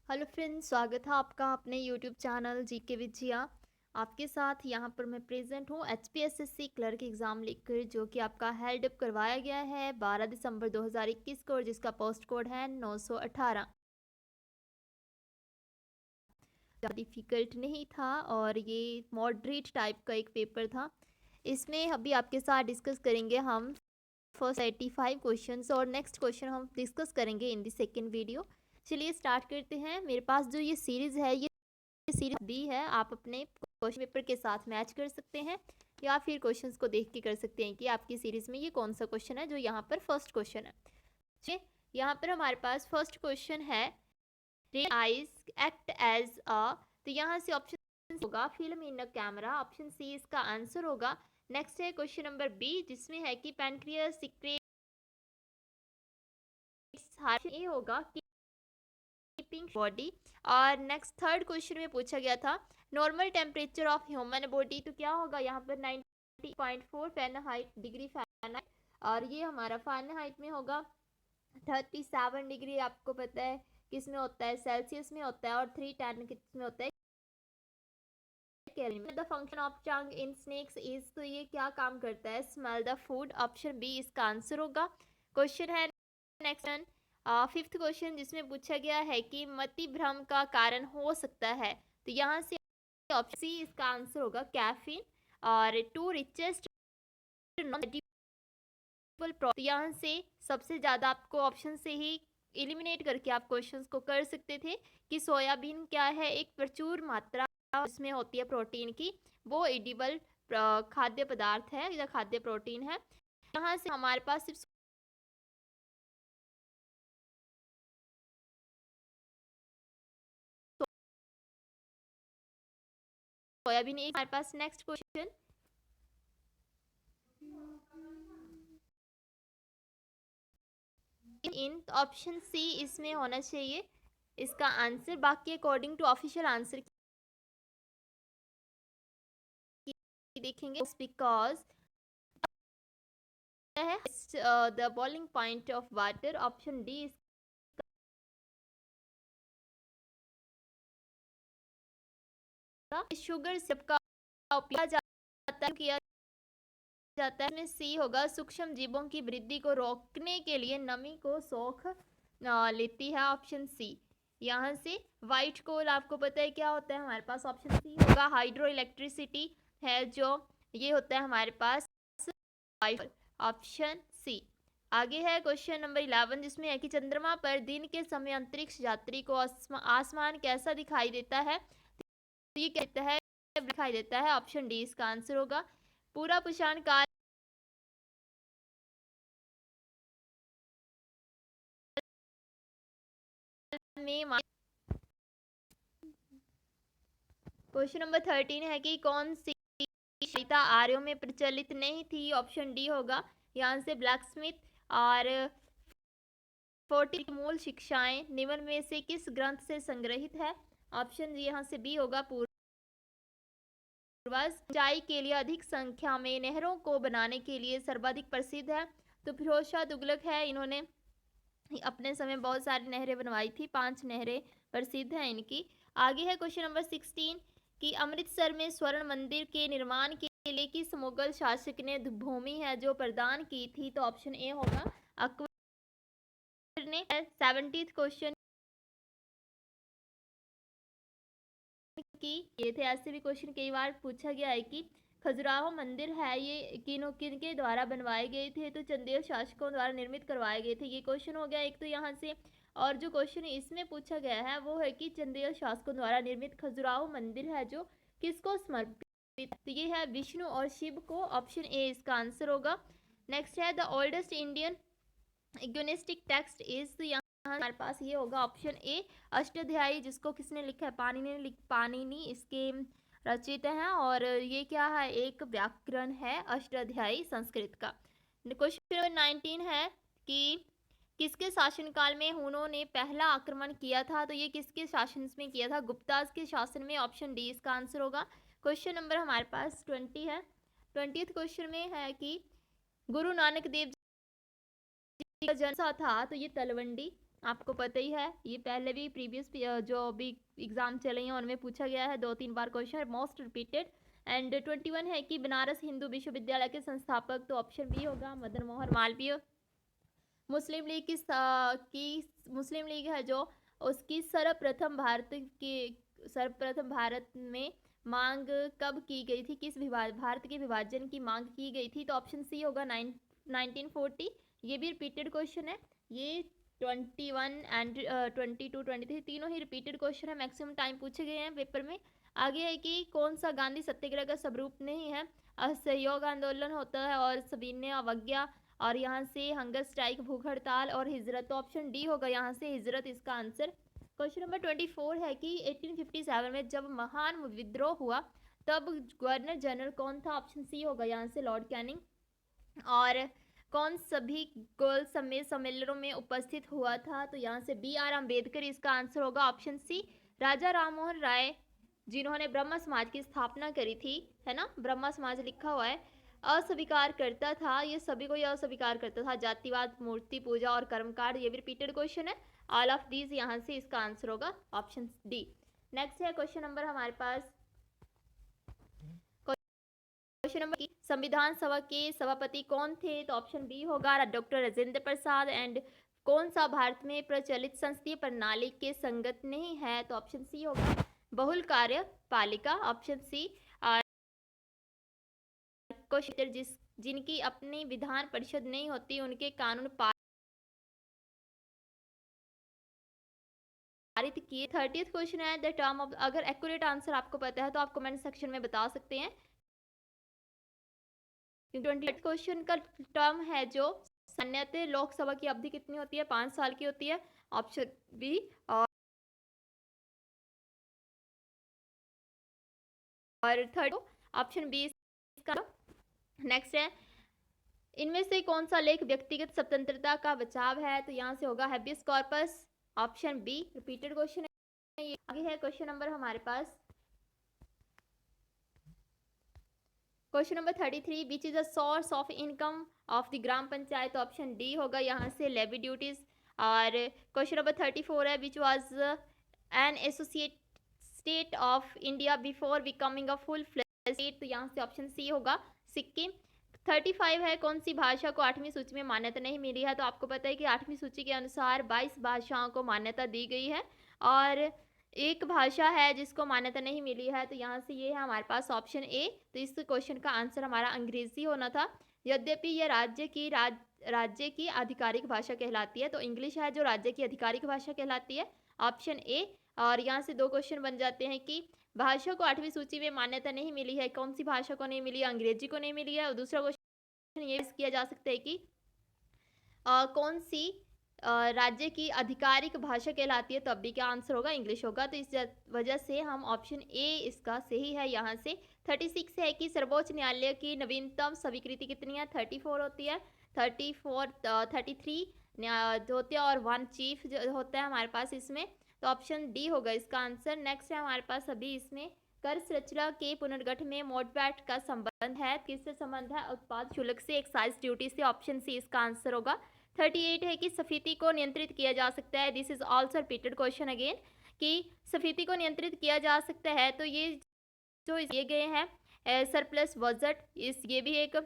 Hello friends, स्वागत है आपका अपने यूट्यूब चैनल जीके विद जिया। आपके साथ यहाँ पर मैं प्रेजेंट हूँ एचपीएसएससी क्लर्क एग्ज़ाम लेकर, जो कि आपका हेल्ड अप करवाया गया है 12 दिसंबर 2021 को, और जिसका पोस्ट कोड है 918। डिफ़िकल्ट नहीं था और ये मॉडरेट टाइप का एक पेपर था। इसमें अभी आपके साथ डिस्कस करेंगे हम फर्स्ट 85 क्वेश्चंस, और नेक्स्ट क्वेश्चन हम डिस्कस करेंगे इन दी सेकेंड वीडियो। चलिए स्टार्ट करते हैं। मेरे पास जो ये सीरीज़ है, ये सीरीज दी है, आप अपने क्वेश्चन पेपर के साथ मैच कर सकते हैं या फिर क्वेश्चंस को देख के कर सकते हैं कि आपकी सीरीज में ये कौन सा क्वेश्चन है। जो यहाँ पर फर्स्ट क्वेश्चन है, चलिए यहाँ पर हमारे पास फर्स्ट क्वेश्चन है, red eyes act as a, तो यहाँ से ऑप्शन होगा film in a camera, option C इसका आंसर होगा। नेक्स्ट है क्वेश्चन नंबर बी, जिसमें है कि पैनक्रियास सीक्रेट्स, ये होगा कीपिंग बॉडी। और नेक्स्ट थर्ड क्वेश्चन में पूछा गया था normal temperature of human body, तो क्या होगा यहाँ पर 90.4 फ़ारेनहाइट डिग्री फ़ारेनहाइट, और ये हमारा फ़ारेनहाइट में होगा 37 डिग्री। आपको पता है किस में होता है, सेल्सियस में होता है, और 310 किस में होता है, केल्विन में। The function of tongue in snakes is, तो ये क्या काम करता है, smell the food, option B इसका आंसर होगा। क्वेश्चन है नेक्स्ट फिफ्थ क्वेश्चन, जिसमें पूछा गया है कि मति भ्रम का कारण हो सकता है, तो यहाँ से ऑप्शन सी इसका आंसर होगा कैफीन। और टू रिचेस्ट तो यहाँ से सबसे ज़्यादा आपको ऑप्शन से ही एलिमिनेट करके आप क्वेश्चंस को कर सकते थे कि सोयाबीन क्या है, एक प्रचुर मात्रा इसमें होती है प्रोटीन की, वो एडिबल खाद्य पदार्थ है या खाद्य प्रोटीन है। यहाँ से हमारे पास सिर्फ सोयाबीन एक हमारे पास। नेक्स्ट क्वेश्चन, इन ऑप्शन सी इसमें होना चाहिए इसका आंसर। बाकी अकॉर्डिंग टू ऑफिशियल आंसर देखेंगे, बिकॉज है the boiling point of water, option D sugar syrup का उपयोग जाता है। में सी होगा सूक्ष्म जीवों की वृद्धि को रोकने के लिए नमी को सोख लेती है, ऑप्शन सी। यहाँ से व्हाइट कोल आपको पता है क्या होता है, हमारे पास ऑप्शन सी होगा हाइड्रो इलेक्ट्रिसिटी है, जो ये होता है हमारे पास ऑप्शन सी। आगे है क्वेश्चन नंबर 11, जिसमें है कि चंद्रमा पर दिन के समय अंतरिक्ष यात्री को आसमान कैसा दिखाई देता है, तो ये कहता है दिखाई देता है, ऑप्शन डी इसका आंसर होगा। पूरा पुषाण काल में। क्वेश्चन नंबर 13 है कि कौन सी सरिता आर्यों में प्रचलित नहीं थी, ऑप्शन डी होगा यहाँ से ब्लैक स्मिथ। और 40 मूल शिक्षाएं निम्न में से किस ग्रंथ से संग्रहित है, ऑप्शन यहाँ से बी होगा पूर्वज। सिंचाई के लिए अधिक संख्या में नहरों को बनाने के लिए सर्वाधिक प्रसिद्ध है, तो फिरोज शाह तुगलक है, इन्होंने अपने समय बहुत सारी नहरें बनवाई थी, 5 नहरें प्रसिद्ध हैं इनकी। आगे है क्वेश्चन नंबर 16 कि अमृतसर में स्वर्ण मंदिर के निर्माण के लिए किस मुगल शासक ने भूमि है जो प्रदान की थी, तो ऑप्शन ए होगा अकबर ने। 17th क्वेश्चन की ये थे, ऐसे भी क्वेश्चन कई बार पूछा गया है कि खजुराहो मंदिर है ये किन के द्वारा बनवाए गए थे, तो चंदेल शासकों द्वारा निर्मित करवाए गए थे, ये क्वेश्चन हो गया एक तो यहाँ से। और जो क्वेश्चन इसमें पूछा गया है वो है कि चंदेल शासकों द्वारा निर्मित खजुराहो मंदिर है जो किसको समर्पित, तो ये है विष्णु और शिव को, ऑप्शन ए इसका आंसर होगा। नेक्स्ट है the oldest Indian egoistic text is, हमारे पास ये होगा ऑप्शन ए अष्टाध्यायी, जिसको किसने लिखा है, पाणिनि इसके रचित हैं, और ये क्या है, एक व्याकरण है अष्टाध्यायी संस्कृत का। क्वेश्चन नंबर 19 है कि किसके शासनकाल में हुनों ने पहला आक्रमण किया था, तो ये किसके शासन में किया था, गुप्ताज के शासन में, ऑप्शन डी इसका आंसर होगा। क्वेश्चन नंबर हमारे पास 20 है। 20th क्वेश्चन में है कि गुरु नानक देव जी का जन्म था, तो ये तलवंडी आपको पता ही है, ये पहले भी प्रीवियस जो भी एग्जाम चले हैं उनमें पूछा गया है 2-3 बार क्वेश्चन, मोस्ट रिपीटेड। एंड 21 है कि बनारस हिंदू विश्वविद्यालय के संस्थापक, तो ऑप्शन बी होगा मदन मोहन मालवीय। मुस्लिम लीग मुस्लिम लीग है जो, उसकी सर्वप्रथम भारत में मांग कब की गई थी, भारत के विभाजन की मांग की गई थी, तो ऑप्शन सी होगा 1940। ये भी रिपीटेड क्वेश्चन है, ये 21 एंड 22 23 तीनों ही रिपीटेड क्वेश्चन है, मैक्सिमम टाइम पूछे गए हैं पेपर में। आगे है कि कौन सा गांधी सत्याग्रह का स्वरूप नहीं है, असहयोग आंदोलन होता है और सविनय अवज्ञा, और यहाँ से हंगर स्ट्राइक, भूख हड़ताल और हिजरत, तो ऑप्शन डी होगा यहाँ से हिजरत इसका आंसर। क्वेश्चन नंबर 24 है कि 1857 में जब महान विद्रोह हुआ तब गवर्नर जनरल कौन था, ऑप्शन सी होगा यहाँ से लॉर्ड कैनिंग। और कौन सभी गोल सम्मेलनों में उपस्थित हुआ था, तो यहाँ से बी आर अम्बेडकर इसका आंसर होगा, ऑप्शन सी। राजा राममोहन राय जिन्होंने ब्रह्म समाज की स्थापना करी थी, है ना, ब्रह्म समाज लिखा हुआ है, अस्वीकार करता था, ये सभी को यह अस्वीकार करता था, जातिवाद, मूर्ति पूजा और कर्मकांड, ये भी रिपीटेड क्वेश्चन है। ऑल ऑफ दीज यहाँ से इसका आंसर होगा ऑप्शन डी। नेक्स्ट है क्वेश्चन नंबर हमारे पास, क्वेश्चन नंबर संविधान सभा के सभापति कौन थे, तो ऑप्शन बी होगा डॉक्टर राजेंद्र प्रसाद। एंड कौन सा भारत में प्रचलित संसदीय प्रणाली के संगत नहीं है, तो ऑप्शन सी होगा बहुल कार्यपालिका, ऑप्शन सी। क्वेश्चन जिनकी अपनी विधान परिषद नहीं होती उनके कानून पारित किए। 30th क्वेश्चन है द टर्म ऑफ, अगर एक्यूरेट आंसर आपको पता है तो आप कमेंट सेक्शन में बता सकते हैं। 28th क्वेश्चन का टर्म है जो सामान्यतः लोकसभा की अवधि कितनी होती है, 5 साल की होती है, ऑप्शन बी। और थर्ड ऑप्शन बी इसका। नेक्स्ट है इनमें से कौन सा लेख व्यक्तिगत स्वतंत्रता का बचाव है, तो यहाँ से होगा habeas corpus, option B. Repeated question है ये। आगे है क्वेश्चन नंबर हमारे पास, question number 33, which is the source of income of the gram panchayat, option D होगा यहाँ से लेवी ड्यूटीज। और क्वेश्चन नंबर 34 है which was an associate state of India before becoming a full fledged state, तो यहाँ से ऑप्शन सी होगा सिक्किम। 35 है कौन सी भाषा को 8वीं सूची में मान्यता नहीं मिली है, तो आपको पता है कि 8वीं सूची के अनुसार 22 भाषाओं को मान्यता दी गई है और एक भाषा है जिसको मान्यता नहीं मिली है, तो यहाँ से ये है हमारे पास ऑप्शन ए। तो इस क्वेश्चन का आंसर हमारा अंग्रेजी होना था, यद्यपि यह राज्य की आधिकारिक भाषा कहलाती है, तो इंग्लिश है जो राज्य की आधिकारिक भाषा कहलाती है, ऑप्शन ए। और यहाँ से 2 क्वेश्चन बन जाते हैं कि भाषा को 8वीं सूची में मान्यता नहीं मिली है, कौन सी भाषा को नहीं मिली है, अंग्रेजी को नहीं मिली है। और दूसरा क्वेश्चन ये किया जा सकता है कि कौन सी राज्य की आधिकारिक भाषा कहलाती है, तो अभी क्या आंसर होगा, इंग्लिश होगा। तो इस वजह से हम ऑप्शन ए इसका सही है यहाँ से। 36 है कि सर्वोच्च न्यायालय की नवीनतम स्वीकृति कितनी है, 34 होती है, 33 होते हैं और 1 चीफ जो होता है हमारे पास इसमें, तो ऑप्शन डी होगा इसका आंसर। नेक्स्ट है हमारे पास अभी इसमें कर संरचना के पुनर्गठन में मोडवैट का संबंध है, किससे संबंध है, उत्पाद शुल्क से, एक्साइज ड्यूटी से, ऑप्शन सी इसका आंसर होगा। 38 है कि स्फीति को नियंत्रित किया जा सकता है, this is also repeated question again, कि स्फीति को नियंत्रित किया जा सकता है, तो ये जो दिए गए हैं सरप्लस बजट, ये भी एक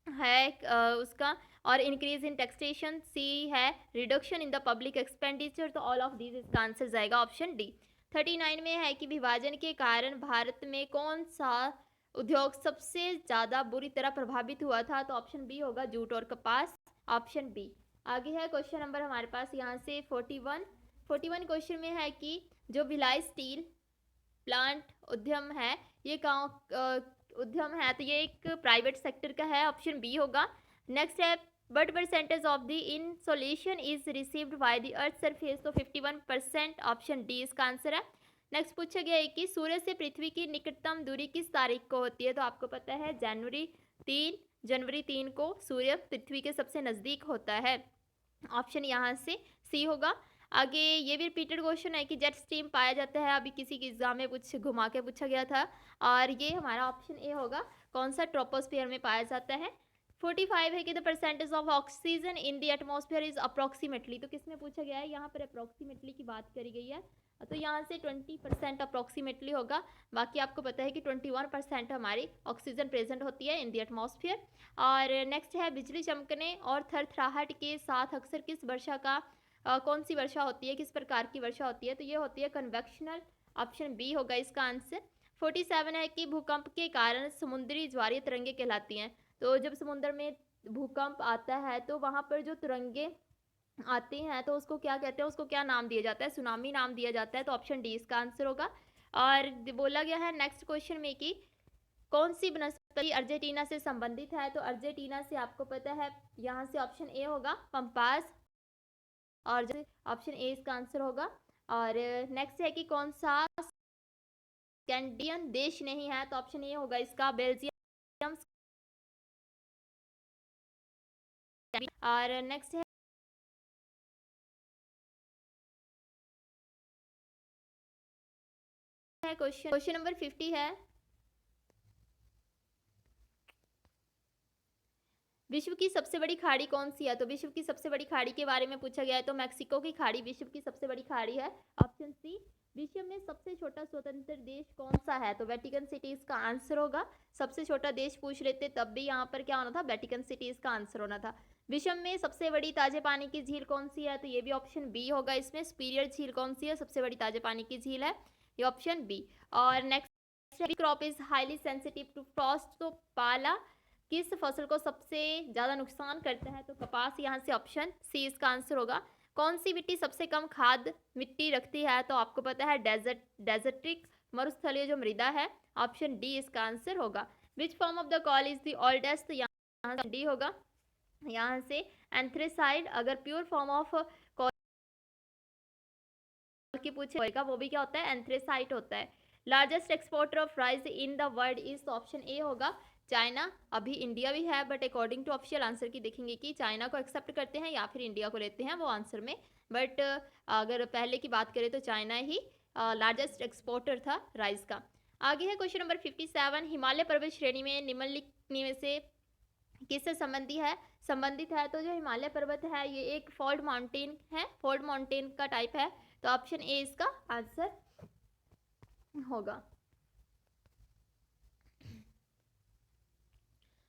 है उसका, और इंक्रीज इन टैक्सेशन सी है, reduction in the public expenditure, तो ऑल ऑफ दीज इसका आंसर जाएगा ऑप्शन डी। 39 में है कि विभाजन के कारण भारत में कौन सा उद्योग सबसे ज़्यादा बुरी तरह प्रभावित हुआ था, तो ऑप्शन बी होगा जूट और कपास, ऑप्शन बी। आगे है क्वेश्चन नंबर हमारे पास यहाँ से 41 क्वेश्चन में है कि जो भिलाई स्टील प्लांट उद्यम है ये उद्यम है, तो ये एक प्राइवेट सेक्टर का है, ऑप्शन बी होगा। नेक्स्ट है but percentage of the insolation is received by the earth surface, तो 51%, ऑप्शन डी इसका आंसर है। नेक्स्ट पूछा गया है कि सूर्य से पृथ्वी की निकटतम दूरी किस तारीख को होती है, तो आपको पता है जनवरी 3 को सूर्य पृथ्वी के सबसे नज़दीक होता है, ऑप्शन यहाँ से सी होगा। आगे ये भी रिपीटेड क्वेश्चन है कि जेट स्ट्रीम पाया जाता है, अभी किसी के एग्जाम में कुछ घुमा के पूछा गया था, और ये हमारा ऑप्शन ए होगा, कौन सा ट्रोपोस्फियर में पाया जाता है। 45 है कि the percentage of oxygen in the atmosphere is approximately, तो किसमें पूछा गया है, यहाँ पर अप्रॉक्सीमेटली की बात करी गई है, तो यहाँ से 20% अप्रॉक्सीमेटली होगा। बाकी आपको पता है कि 21% हमारी ऑक्सीजन प्रेजेंट होती है इन द एटमॉस्फेयर। और नेक्स्ट है बिजली चमकने और थरथराहट के साथ अक्सर किस वर्षा का कौन सी वर्षा होती है, किस प्रकार की वर्षा होती है, तो ये होती है कन्वेक्शनल, ऑप्शन बी होगा इसका आंसर। 47 है कि भूकंप के कारण समुद्री ज्वारीय तरंगे कहलाती हैं, तो जब समुद्र में भूकंप आता है तो वहाँ पर जो तरंगे आते हैं तो उसको क्या कहते हैं, उसको क्या नाम दिया जाता है, सुनामी नाम दिया जाता है, तो ऑप्शन डी इसका आंसर होगा। और बोला गया है नेक्स्ट क्वेश्चन में कि कौन सी वनस्पति अर्जेंटीना से संबंधित है, तो अर्जेंटीना से आपको पता है यहाँ से ऑप्शन ए होगा पंपास, और ऑप्शन ए इसका आंसर होगा। और नेक्स्ट है कि कौन सा स्कैंडिनेवियन देश नहीं है, तो ऑप्शन ए होगा इसका बेल्जियम। और नेक्स्ट है क्वेश्चन नंबर 50 है, विश्व की सबसे बड़ी खाड़ी कौन सी है, तो विश्व की सबसे बड़ी खाड़ी के बारे में पूछा गया है, तो मैक्सिको की खाड़ी विश्व की सबसे बड़ी खाड़ी है, ऑप्शन सी। विश्व में सबसे छोटा स्वतंत्र देश कौन सा है, तो वेटिकन सिटी इसका आंसर होगा। सबसे छोटा देश पूछ लेते तब भी यहाँ पर क्या होना था, वेटिकन सिटी इसका आंसर होना था। विश्व में सबसे बड़ी ताजे पानी की झील कौन सी है, तो ये भी ऑप्शन बी होगा इसमें। सुपीरियर झील कौन सी है, सबसे बड़ी ताजे पानी की झील है, ये ऑप्शन बी। और next crop is highly sensitive to frost, तो पाला किस फसल को सबसे ज़्यादा नुकसान करता है, तो कपास, यहाँ से ऑप्शन सी इसका आंसर होगा। कौन सी मिट्टी सबसे कम खाद मिट्टी रखती है, तो आपको पता है डेजर्टिक मरुस्थलीय जो मृदा है, ऑप्शन डी इसका आंसर होगा। Which form of the call is the oldest, यहाँ डी होगा, यहाँ से एंथ्रेसाइड। अगर प्योर फॉर्म ऑफ कॉल की पूछे होगा वो भी क्या होता है, एंथ्रेसाइट होता है। Largest exporter of rice in the world is, option A होगा चाइना। अभी इंडिया भी है but according to official answer key देखेंगे कि चाइना को एक्सेप्ट करते हैं या फिर इंडिया को लेते हैं वो आंसर में, बट अगर पहले की बात करें तो चाइना ही लार्जेस्ट एक्सपोर्टर था राइस का। आगे है क्वेश्चन नंबर 57, हिमालय पर्वत श्रेणी में निम्नलिखित में से किससे संबंधित है, तो जो हिमालय पर्वत है ये एक फोल्ड माउंटेन है, फोल्ड माउंटेन का टाइप है, तो ऑप्शन ए इसका आंसर होगा।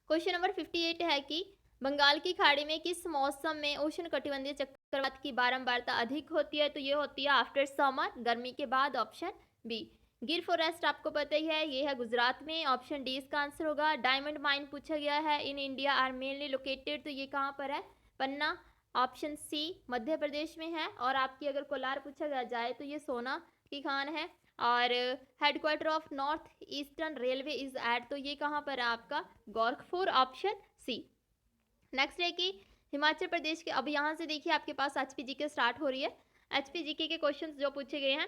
क्वेश्चन नंबर 58 है कि बंगाल की खाड़ी में किस मौसम में उष्णकटिबंधीय चक्रवात की बारंबारता अधिक होती है, तो ये होती है आफ्टर समर, गर्मी के बाद, ऑप्शन बी। गिर फॉरेस्ट आपको पता ही है, ये है गुजरात में, ऑप्शन डी इसका आंसर होगा। डायमंड माइन पूछा गया है in India are mainly located, तो ये कहाँ पर है, पन्ना, ऑप्शन सी मध्य प्रदेश में है। और आपकी अगर कोलार पूछा जाए तो ये सोना की खान है। और headquarter of north eastern railway is at, तो ये कहाँ पर है आपका, गोरखपुर, ऑप्शन सी। नेक्स्ट है कि हिमाचल प्रदेश के, अब यहाँ से देखिए आपके पास HPGK स्टार्ट हो रही है। HPGK के क्वेश्चंस जो पूछे गए हैं,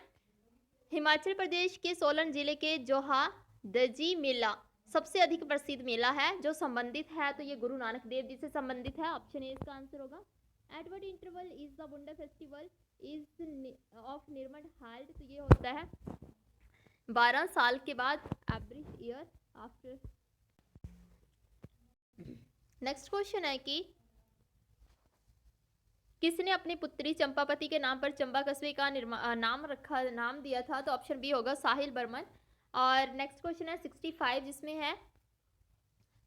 हिमाचल प्रदेश के सोलन जिले के जोहा दजी मेला सबसे अधिक प्रसिद्ध मेला है जो संबंधित है, तो ये गुरु नानक देव जी से संबंधित है, ऑप्शन ए इसका आंसर होगा। At what interval is the Bhunda festival is of Nirmand held, तो ये होता है 12 साल के बाद, एवरी ईयर आफ्टर। नेक्स्ट क्वेश्चन है कि किसने अपनी पुत्री चंपावती के नाम पर चंबा कस्बे का नाम दिया था, तो ऑप्शन बी होगा साहिल बर्मन। और नेक्स्ट क्वेश्चन है 65 जिसमें है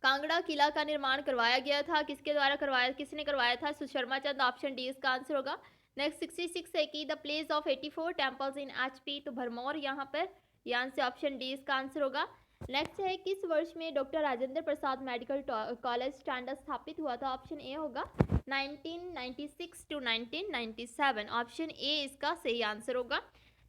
कांगड़ा किला का निर्माण करवाया गया था, किसने करवाया था, सुशर्मा चंद, ऑप्शन डी इसका आंसर होगा। नेक्स्ट 66 है कि the place of 84 temples in HP, तो भरमौर यहाँ पर, यहाँ से ऑप्शन डी इसका आंसर होगा। नेक्स्ट है किस वर्ष में doctor Rajendra Prasad medical college standard स्थापित हुआ था, ऑप्शन ए होगा 1996 टू 1997, ऑप्शन ए इसका सही आंसर होगा।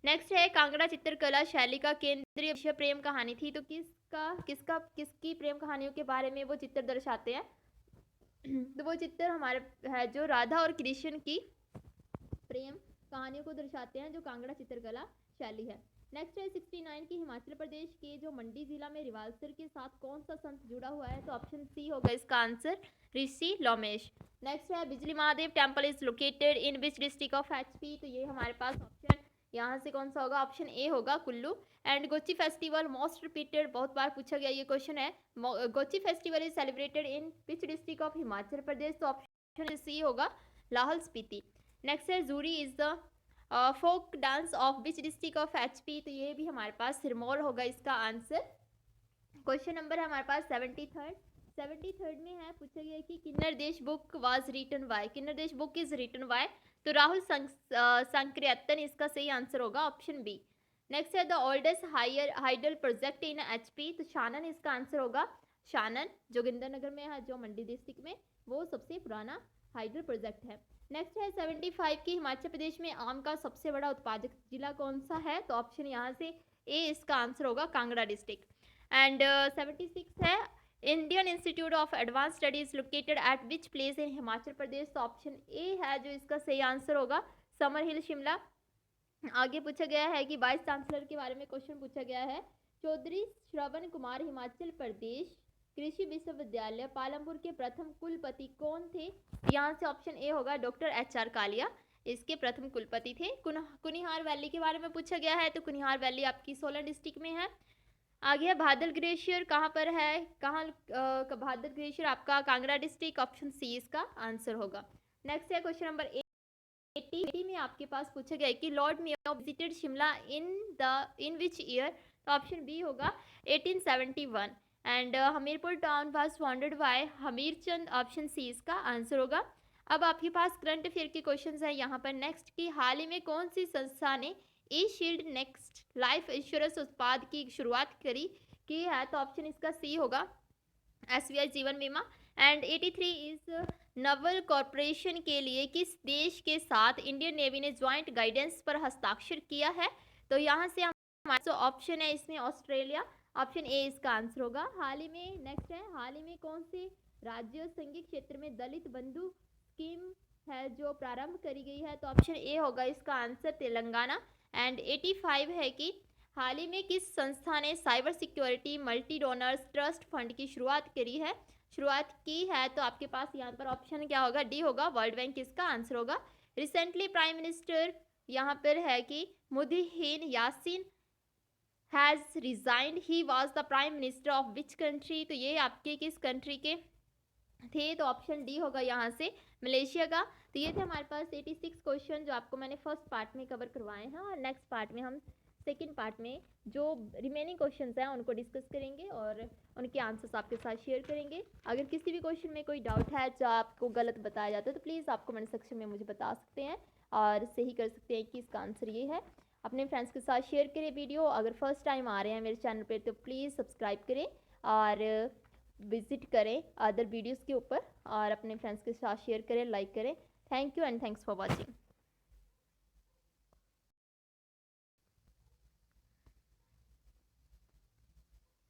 नेक्स्ट है कांगड़ा चित्रकला शैली का केंद्रीय विषय प्रेम कहानी थी, तो किसकी प्रेम कहानियों के बारे में वो चित्र दर्शाते हैं, तो वो चित्र हमारे है जो राधा और कृष्ण की प्रेम कहानियों को दर्शाते हैं, जो कांगड़ा चित्रकला शैली है। नेक्स्ट है 69 की हिमाचल प्रदेश के जो मंडी जिला में रिवालसर के साथ कौन सा संत जुड़ा हुआ है, तो ऑप्शन सी होगा इसका आंसर, ऋषि लोमेश। नेक्स्ट है बिजली Mahadev temple is located in which district of HP, तो ये हमारे पास ऑप्शन यहाँ से कौन सा होगा, ऑप्शन ए होगा Kullu. And Gochi festival most repeated, बहुत बार पूछा गया ये क्वेश्चन है। Gochi festival is celebrated in which district of Himachal Pradesh, तो ऑप्शन सी होगा लाहौल स्पीति। नेक्स्ट है Jhuri is the folk dance of which district of HP, तो ये भी हमारे पास सिरमौर होगा इसका आंसर। क्वेश्चन नंबर है हमारे पास 73rd में है, पूछा गया कि किन्नर देश बुक वाज रिटन बाय, किन्नर देश बुक इज रिटन बाय, तो राहुल संक्रियतन इसका सही आंसर होगा, ऑप्शन बी। नेक्स्ट है the oldest hydel project in HP, तो शानन इसका आंसर होगा, शानन जोगिंदरनगर में है जो मंडी डिस्ट्रिक्ट में, वो सबसे पुराना हाइडल प्रोजेक्ट है। नेक्स्ट है 75 की हिमाचल प्रदेश में आम का सबसे बड़ा उत्पादक जिला कौन सा है, तो ऑप्शन यहाँ से ए इसका आंसर होगा, कांगड़ा डिस्ट्रिक्ट। एंड 76 है Indian institute of advance studies located at which place in Himachal Pradesh, तो ऑप्शन ए है जो इसका सही आंसर होगा, समर हिल शिमला। आगे पूछा गया है कि वाइस चांसलर के बारे में क्वेश्चन पूछा गया है, चौधरी श्रवण कुमार हिमाचल प्रदेश कृषि विश्वविद्यालय पालमपुर के प्रथम कुलपति कौन थे, यहाँ से ऑप्शन ए होगा डॉक्टर HR कालिया, इसके प्रथम कुलपति थे। कुनिहार वैली के बारे में पूछा गया है, तो कुनिहार वैली आपकी सोलन डिस्ट्रिक्ट में है। आगे है भादल ग्लेशियर कहाँ पर है, भादल ग्लेशियर आपका कांगड़ा डिस्ट्रिक्ट, ऑप्शन सी इसका आंसर होगा। नेक्स्ट है क्वेश्चन नंबर 80 में आपके पास पूछा गया है कि lord Mayo visited Shimla in which year, तो ऑप्शन बी होगा 1871। And Hamirpur town was founded by Hamirchand, option C इसका आंसर होगा। अब आपके पास करंट अफेयर के क्वेश्चंस हैं यहाँ पर। नेक्स्ट की हाल ही में कौन सी संस्था ने ई शील्ड नेक्स्ट लाइफ इंश्योरेंस उत्पाद की शुरुआत की है, तो ऑप्शन इसका सी होगा, SBI जीवन बीमा। एंड 83 इज नवल कॉरपोरेशन के लिए किस देश के साथ इंडियन नेवी ने ज्वाइंट गाइडेंस पर हस्ताक्षर किया है, तो यहाँ से हमारा जो ऑप्शन है इसमें ऑस्ट्रेलिया, ऑप्शन ए इसका आंसर होगा। हाल ही में नेक्स्ट है, हाल ही में कौन से राज्य संघीय क्षेत्र में दलित बंधु स्कीम है जो प्रारंभ करी गई है, तो ऑप्शन ए होगा इसका आंसर, तेलंगाना। एंड 85 है कि हाल ही में किस संस्था ने cyber security multi donors trust fund की शुरुआत की है, तो आपके पास यहाँ पर ऑप्शन क्या होगा, डी होगा, वर्ल्ड बैंक इसका आंसर होगा। रिसेंटली प्राइम मिनिस्टर यहाँ पर है कि Muhyiddin Yassin has resigned, he was the prime minister of which country, तो ये आपके किस कंट्री के थे, तो ऑप्शन डी होगा यहाँ से, मलेशिया का। तो ये थे हमारे पास 86 क्वेश्चन जो आपको मैंने फर्स्ट पार्ट में कवर करवाए हैं, और नेक्स्ट पार्ट में हम सेकंड पार्ट में जो रिमेनिंग क्वेश्चंस हैं उनको डिस्कस करेंगे और उनके आंसर्स आपके साथ शेयर करेंगे। अगर किसी भी क्वेश्चन में कोई डाउट है जो आपको गलत बताया जाता है, तो प्लीज़ आप कमेंट सेक्शन में मुझे बता सकते हैं और सही कर सकते हैं कि इसका आंसर ये है। अपने फ्रेंड्स के साथ शेयर करें वीडियो। अगर फर्स्ट टाइम आ रहे हैं मेरे चैनल पर तो प्लीज़ सब्सक्राइब करें और विजिट करें अदर वीडियोज़ के ऊपर, और अपने फ्रेंड्स के साथ शेयर करें, लाइक करें। Thank you and thanks for watching.